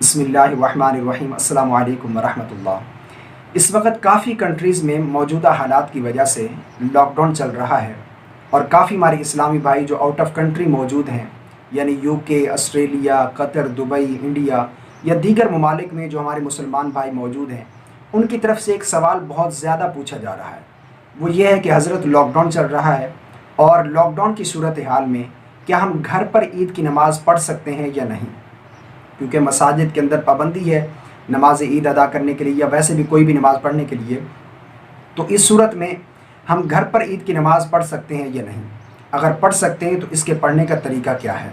बिस्मिल्लाहिर्रहमानिर्रहीम अस्सलामु अलैकुम वरहमतुल्लाह। इस वक्त काफ़ी कंट्रीज़ में मौजूदा हालात की वजह से लॉकडाउन चल रहा है और काफ़ी हमारे इस्लामी भाई जो आउट ऑफ कंट्री मौजूद हैं, यानी UK, Australia, Qatar, Dubai, India या दीगर ममालिक में जो हमारे मुसलमान भाई मौजूद हैं, उनकी तरफ से एक सवाल बहुत ज़्यादा पूछा जा रहा है। वो ये है कि हज़रत लॉकडाउन चल रहा है और लॉकडाउन की सूरत हाल में क्या हम घर पर ईद की नमाज़ पढ़ सकते हैं या नहीं, क्योंकि मसाजिद के अंदर पाबंदी है नमाज ईद अदा करने के लिए या वैसे भी कोई भी नमाज़ पढ़ने के लिए। तो इस सूरत में हम घर पर ईद की नमाज़ पढ़ सकते हैं या नहीं, अगर पढ़ सकते हैं तो इसके पढ़ने का तरीका क्या है।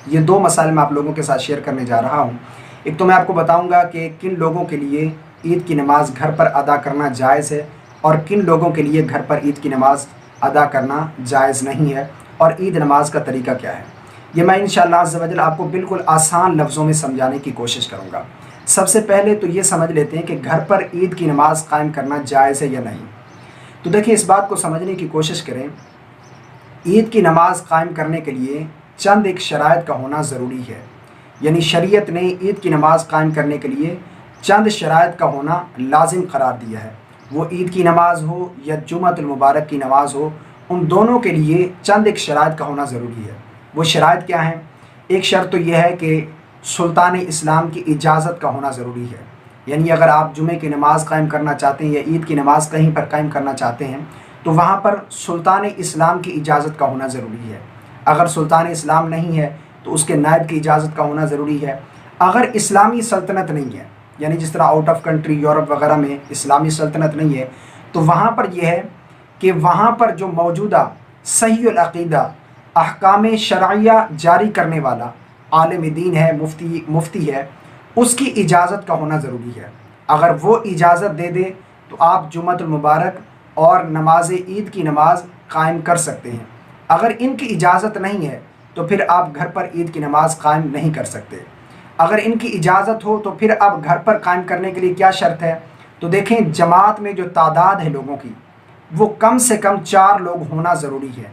ये दो मसाइल मैं आप लोगों के साथ शेयर करने जा रहा हूँ। एक तो मैं आपको बताऊँगा कि किन लोगों के लिए ईद की नमाज़ घर पर अदा करना जायज़ है और किन लोगों के लिए घर पर ईद की नमाज़ अदा करना जायज़ नहीं है और ईद नमाज का तरीका क्या है। ये मैं इंशाअल्लाह अज़्ज़ व जल आपको बिल्कुल आसान लफ्ज़ों में समझाने की कोशिश करूँगा। सबसे पहले तो ये समझ लेते हैं कि घर पर ईद की नमाज़ कायम करना जायज़ है या नहीं। तो देखिए, इस बात को समझने की कोशिश करें। ईद की नमाज़ कायम करने के लिए चंद एक शराइत का होना ज़रूरी है, यानी शरीयत ने ईद की नमाज़ कायम करने के लिए चंद शराइत का होना लाजिम करार दिया है। वो ईद की नमाज़ हो या जुम्मतुल मुबारक की नमाज़ हो, उन दोनों के लिए चंद एक शराइत का होना ज़रूरी है। वो शराइत क्या है? एक शर्त तो यह है कि सुल्तान इस्लाम की इजाज़त का होना ज़रूरी है, यानी अगर आप जुमे की नमाज़ कायम करना चाहते हैं या ईद की नमाज़ कहीं पर कायम करना चाहते हैं तो वहाँ पर सुल्तान इस्लाम की इजाज़त का होना ज़रूरी है। अगर सुल्तान इस्लाम नहीं है तो उसके नायब की इजाज़त का होना ज़रूरी है। अगर इस्लामी सल्तनत नहीं है, यानी जिस तरह आउट ऑफ कंट्री यूरोप वगैरह में इस्लामी सल्तनत नहीं है, तो वहाँ पर यह है कि वहाँ पर जो मौजूदा सहीहुल अक़ीदा अहकाम शरइया जारी करने वाला आलिम दीन है, मुफ्ती है, उसकी इजाज़त का होना ज़रूरी है। अगर वो इजाज़त दे दे तो आप जुम्मतुल मुबारक और नमाज ईद की नमाज़ कायम कर सकते हैं। अगर इनकी इजाज़त नहीं है तो फिर आप घर पर ईद की नमाज़ कायम नहीं कर सकते। अगर इनकी इजाज़त हो तो फिर अब घर पर कायम करने के लिए क्या शर्त है? तो देखें, जमात में जो तादाद है लोगों की वो कम से कम 4 लोग होना ज़रूरी है,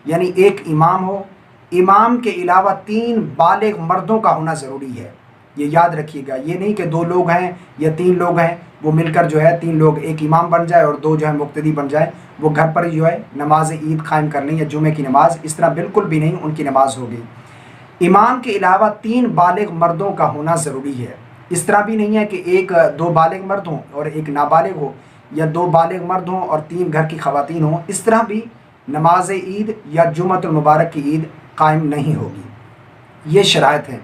यानी एक इमाम हो, इमाम के अलावा 3 बालिग मर्दों का होना ज़रूरी है। ये याद रखिएगा, ये नहीं कि 2 लोग हैं या 3 लोग हैं, वो मिलकर जो है 3 लोग एक इमाम बन जाए और 2 जो है मुक्तदी बन जाए, वो घर पर जो है नमाज ईद कायम कर लें या जुमे की नमाज़, इस तरह बिल्कुल भी नहीं उनकी नमाज होगी। इमाम के अलावा 3 बालिग मर्दों का होना ज़रूरी है। इस तरह भी नहीं है कि 1-2 बालिग मर्द हों और एक नाबालिग हो, या 2 बालिग मर्द हों और 3 घर की ख़वातीन हों। इस तरह भी नमाज ईद या जुम्मतुल मुबारक की ईद कायम नहीं होगी। ये शराइत हैं।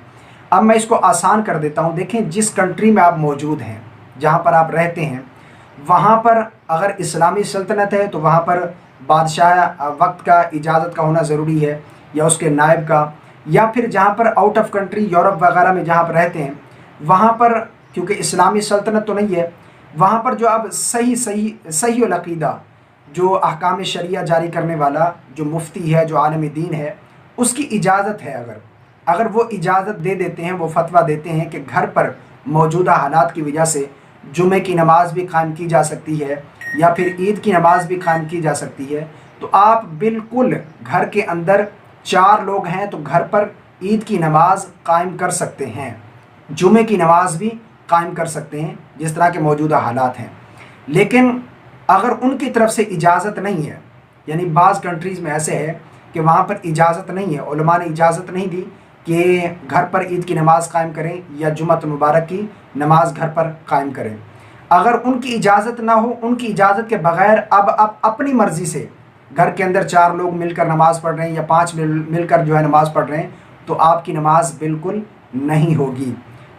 अब मैं इसको आसान कर देता हूँ। देखें, जिस कंट्री में आप मौजूद हैं, जहाँ पर आप रहते हैं, वहाँ पर अगर इस्लामी सल्तनत है तो वहाँ पर बादशाह वक्त का इजाज़त का होना ज़रूरी है या उसके नायब का, या फिर जहाँ पर आउट ऑफ कंट्री यूरोप वगैरह में जहाँ पर रहते हैं वहाँ पर क्योंकि इस्लामी सल्तनत तो नहीं है, वहाँ पर जो अब सही अक़ीदा जो अहकाम शरिया जारी करने वाला जो मुफ्ती है, जो आलिम दीन है, उसकी इजाज़त है। अगर वो इजाज़त दे देते हैं, वो फतवा देते हैं कि घर पर मौजूदा हालात की वजह से जुमे की नमाज़ भी कायम की जा सकती है या फिर ईद की नमाज़ भी कायम की जा सकती है, तो आप बिल्कुल घर के अंदर 4 लोग हैं तो घर पर ईद की नमाज़ कायम कर सकते हैं, जुमे की नमाज़ भी कायम कर सकते हैं जिस तरह के मौजूदा हालात हैं। लेकिन अगर उनकी तरफ से इजाज़त नहीं है, यानी बाज़ कंट्रीज़ में ऐसे है कि वहाँ पर इजाज़त नहीं है, उलमा ने इजाज़त नहीं दी कि घर पर ईद की नमाज़ कायम करें या जुम्मतुल मुबारक की नमाज़ घर पर कायम करें। अगर उनकी इजाज़त ना हो, उनकी इजाज़त के बग़ैर अब आप अपनी मर्ज़ी से घर के अंदर 4 लोग मिलकर नमाज़ पढ़ रहे हैं या 5 मिलकर जो है नमाज़ पढ़ रहे हैं, तो आपकी नमाज बिल्कुल नहीं होगी।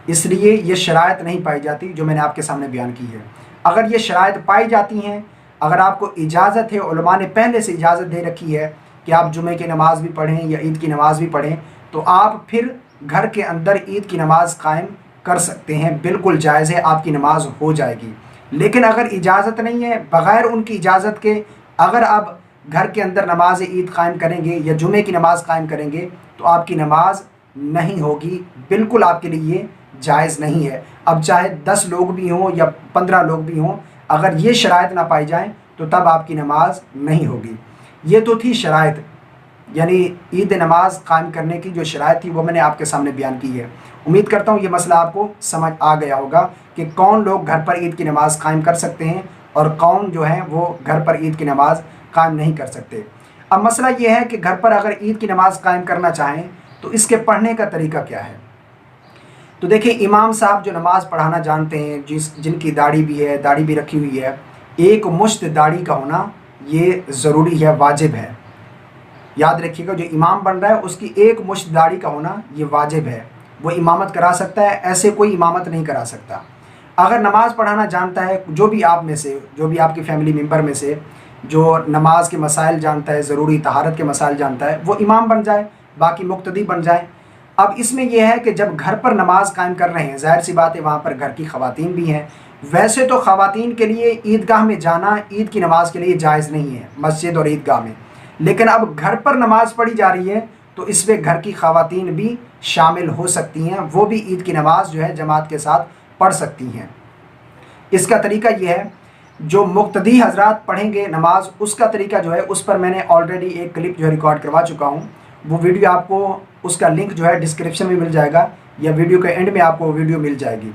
इसलिए ये शराइत नहीं पाई जाती जो मैंने आपके सामने बयान की है। अगर ये शराइत पाई जाती हैं, अगर आपको इजाज़त है, उलमा ने पहले से इजाज़त दे रखी है कि आप जुमे की नमाज़ भी पढ़ें या ईद की नमाज़ भी पढ़ें, तो आप फिर घर के अंदर ईद की नमाज़ कायम कर सकते हैं, बिल्कुल जायज़ है, आपकी नमाज हो जाएगी। लेकिन अगर इजाज़त नहीं है, बग़ैर उनकी इजाज़त के अगर आप घर के अंदर नमाज ईद कायम करेंगे या जुमे की नमाज़ कायम करेंगे तो आपकी नमाज नहीं होगी, बिल्कुल आपके लिए जायज़ नहीं है। अब चाहे 10 लोग भी हों या 15 लोग भी हों, अगर ये शराइत ना पाई जाएं तो तब आपकी नमाज नहीं होगी। ये तो थी शराइत। यानी ईद नमाज कायम करने की जो शराइत थी वो मैंने आपके सामने बयान की है। उम्मीद करता हूँ ये मसला आपको समझ आ गया होगा कि कौन लोग घर पर ईद की नमाज़ कायम कर सकते हैं और कौन जो है वो घर पर ईद की नमाज़ कायम नहीं कर सकते। अब मसला ये है कि घर पर अगर ईद की नमाज़ कायम करना चाहें तो इसके पढ़ने का तरीका क्या है। तो देखिए, इमाम साहब जो नमाज़ पढ़ाना जानते हैं, जिनकी दाढ़ी भी है, दाढ़ी भी रखी हुई है, एक मुश्त दाढ़ी का होना ये ज़रूरी है, वाजिब है। याद रखिएगा, जो इमाम बन रहा है उसकी एक मुश्त दाढ़ी का होना ये वाजिब है। वो इमामत करा सकता है, ऐसे कोई इमामत नहीं करा सकता। अगर नमाज़ पढ़ाना जानता है जो भी आप में से, जो भी आपकी फैमिली मेम्बर में से जो नमाज के मसाइल जानता है, ज़रूरी तहारत के मसाइल जानता है, वो इमाम बन जाए, बाकी मुक्तदी बन जाए। अब इसमें यह है कि जब घर पर नमाज कायम कर रहे हैं, ज़ाहिर सी बात है वहाँ पर घर की ख़वातीन भी हैं। वैसे तो ख़वातीन के लिए ईदगाह में जाना ईद की नमाज के लिए जायज़ नहीं है, मस्जिद और ईदगाह में, लेकिन अब घर पर नमाज पढ़ी जा रही है तो इसमें घर की ख़वातीन भी शामिल हो सकती हैं, वो भी ईद की नमाज जो है जमात के साथ पढ़ सकती हैं। इसका तरीका यह है, जो मुक्तदी हजरात पढ़ेंगे नमाज, उसका तरीका जो है उस पर मैंने ऑलरेडी एक क्लिप जो है रिकॉर्ड करवा चुका हूँ। वो वीडियो आपको, उसका लिंक जो है डिस्क्रिप्शन में मिल जाएगा या वीडियो के एंड में आपको वीडियो मिल जाएगी।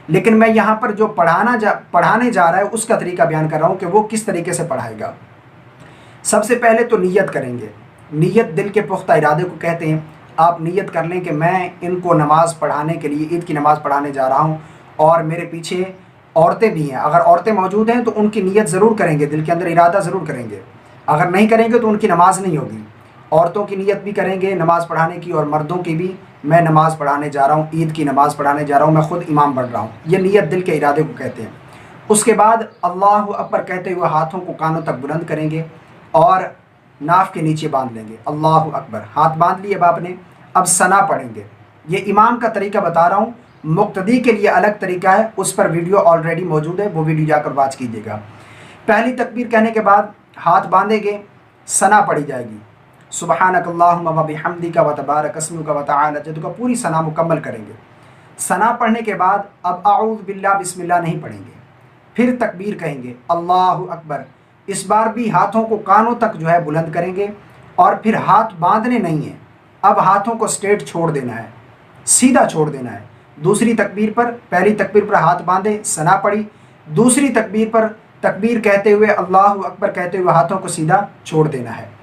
लेकिन मैं यहाँ पर जो पढ़ाने जा रहा है उसका तरीका बयान कर रहा हूँ कि वो किस तरीके से पढ़ाएगा। सबसे पहले तो नियत करेंगे। नियत दिल के पुख्ता इरादे को कहते हैं। आप नियत कर लें कि मैं इनको नमाज़ पढ़ाने के लिए, ईद की नमाज़ पढ़ाने जा रहा हूँ और मेरे पीछे औरतें भी हैं। अगर औरतें मौजूद हैं तो उनकी नियत ज़रूर करेंगे, दिल के अंदर इरादा ज़रूर करेंगे। अगर नहीं करेंगे तो उनकी नमाज नहीं होगी। औरतों की नियत भी करेंगे नमाज़ पढ़ाने की, और मर्दों की भी, मैं नमाज़ पढ़ाने जा रहा हूँ, ईद की नमाज़ पढ़ाने जा रहा हूँ, मैं ख़ुद इमाम बन रहा हूँ। ये नियत दिल के इरादे को कहते हैं। उसके बाद अल्लाहु अकबर कहते हुए हाथों को कानों तक बुलंद करेंगे और नाफ के नीचे बांध लेंगे। अल्लाहु अकबर, हाथ बांध लिए अब आपने। अब सना पढ़ेंगे। ये इमाम का तरीका बता रहा हूँ, मुक्तदी के लिए अलग तरीका है, उस पर वीडियो ऑलरेडी मौजूद है, वो वीडियो जाकर वॉच कीजिएगा। पहली तकबीर कहने के बाद हाथ बांधेंगे, सना पढ़ी जाएगी। सुबहानक अल्लाहुम्मा व बिहम्दिका व तबारक अस्मुका व तआला जद्दुका, पूरी सना मुकम्मल करेंगे। सना पढ़ने के बाद अब आऊज़ बिल्लाह बिस्मिल्लाह नहीं पढ़ेंगे। फिर तकबीर कहेंगे अल्लाहु अकबर। इस बार भी हाथों को कानों तक जो है बुलंद करेंगे और फिर हाथ बांधने नहीं है, अब हाथों को स्ट्रेट छोड़ देना है, सीधा छोड़ देना है। दूसरी तकबीर पर, पहली तकबीर पर हाथ बांधे, सना पड़ी। दूसरी तकबीर पर तकबीर कहते हुए, अल्लाहु अकबर कहते हुए हाथों को सीधा छोड़ देना है।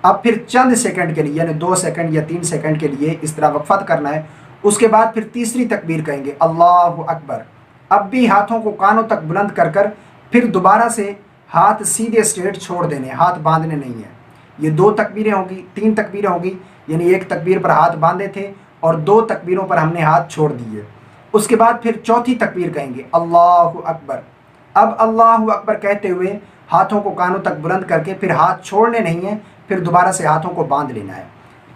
अब फिर चंद सेकंड के लिए, यानी 2 सेकंड या 3 सेकंड के लिए इस तरह वक्फत करना है। उसके बाद फिर तीसरी तकबीर कहेंगे अल्लाहु अकबर। अब भी हाथों को कानों तक बुलंद कर कर फिर दोबारा से हाथ सीधे स्ट्रेट छोड़ देने, हाथ बांधने नहीं है। ये 2 तकबीरें होंगी, 3 तकबीरें होंगी, यानी एक तकबीर पर हाथ बांधे थे और 2 तकबीरों पर हमने हाथ छोड़ दिए। उसके बाद फिर चौथी तकबीर कहेंगे अल्लाहु अकबर। अब अल्लाहु अकबर कहते हुए हाथों को कानों तक बुलंद करके फिर हाथ छोड़ने नहीं है, फिर दोबारा से हाथों को बांध लेना है।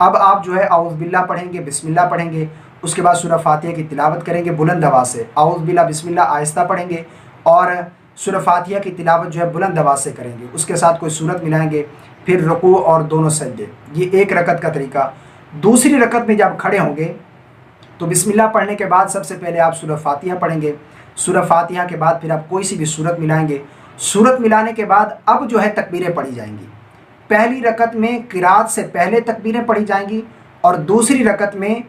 अब आप जो है आऊज़ बिल्लाह पढ़ेंगे, बिस्मिल्लाह पढ़ेंगे। उसके बाद सूरह फातिहा की तिलावत करेंगे बुलंद आवाज़ से। आऊज़ बिल्लाह बिस्मिल्लाह आहिस्ता पढ़ेंगे और सूरह फातिहा की तिलावत जो है बुलंद आवाज़ से करेंगे। उसके साथ कोई सूरत मिलाएंगे, फिर रुकू और दोनों सजदे। ये एक रकत का तरीका। दूसरी रकत में जब खड़े होंगे तो बिस्मिल्लाह पढ़ने के बाद सबसे पहले आप सूरह फातिहा पढ़ेंगे। सूरह फातिहा के बाद फिर आप कोई सी भी सूरत मिलाएंगे। सूरत मिलाने के बाद अब जो है तकबीरें पढ़ी जाएंगी। पहली रकत में किरात से पहले तकबीरें पढ़ी जाएंगी और दूसरी रकत में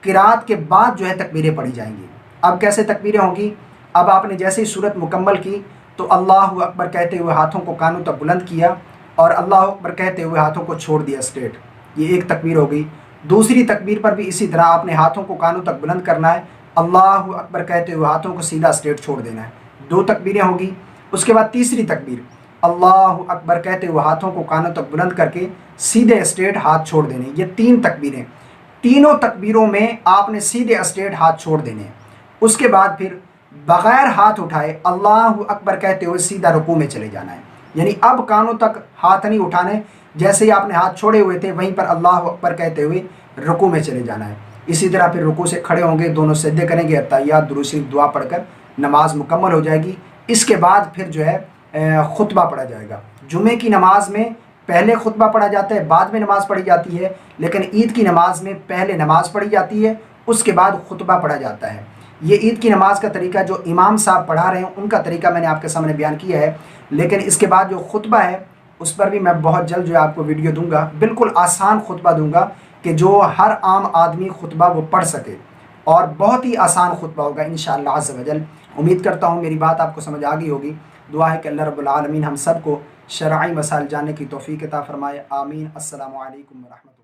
किरात के बाद जो है तकबीरें पढ़ी जाएंगी। अब कैसे तकबीरें होंगी, अब आपने जैसे ही सूरत मुकम्मल की तो अल्लाहु अकबर कहते हुए हाथों को कानों तक बुलंद किया और अल्लाहु अकबर कहते हुए हाथों को छोड़ दिया स्ट्रेट। ये एक तकबीर हो गई। दूसरी तकबीर पर भी इसी तरह आपने हाथों को कानों तक बुलंद करना है, अल्लाहु अकबर कहते हुए हाथों को सीधा स्ट्रेट छोड़ देना है। 2 तकबीरें होगी। उसके बाद तीसरी तकबीर अल्लाहु अकबर कहते हुए हाथों को कानों तक बुलंद करके सीधे स्ट्रेट हाथ छोड़ देने। ये 3 तकबीरें। तीनों तकबीरों में आपने सीधे स्ट्रेट हाथ छोड़ देने। उसके बाद फिर बग़ैर हाथ उठाए अल्लाहु अकबर कहते हुए सीधा रुकू में चले जाना है। यानी अब कानों तक हाथ नहीं उठाने, जैसे ही आपने हाथ छोड़े हुए थे वहीं पर अल्लाहु अकबर कहते हुए रुकू में चले जाना है। इसी तरह फिर रुकू से खड़े होंगे, दोनों सजदे करेंगे, अत्तहियात दुरूद शरीफ दुआ पढ़कर नमाज मुकम्मल हो जाएगी। इसके बाद फिर जो है खुतबा पढ़ा जाएगा। जुमे की नमाज में पहले खुतबा पढ़ा जाता है, बाद में नमाज़ पढ़ी जाती है, लेकिन ईद की नमाज में पहले नमाज पढ़ी जाती है, उसके बाद खुतबा पढ़ा जाता है। ये ईद की नमाज का तरीका जो इमाम साहब पढ़ा रहे हैं उनका तरीका मैंने आपके सामने बयान किया है, लेकिन इसके बाद जो खुतबा है उस पर भी मैं बहुत जल्द जो है आपको वीडियो दूंगा। बिल्कुल आसान खुतबा दूंगा कि जो हर आम आदमी खुतबा वो पढ़ सके, और बहुत ही आसान खुतबा होगा इंशाअल्लाह अज़्ज़ व जल। उम्मीद करता हूँ मेरी बात आपको समझ आ गई होगी। दुआ है कि अल्लाह रब्बुल आलमीन हम सब को शरई मसाइल जानने की तौफीक अता फरमाए। आमीन। अस्सलामु अलैकुम व रहमतुल्लाह।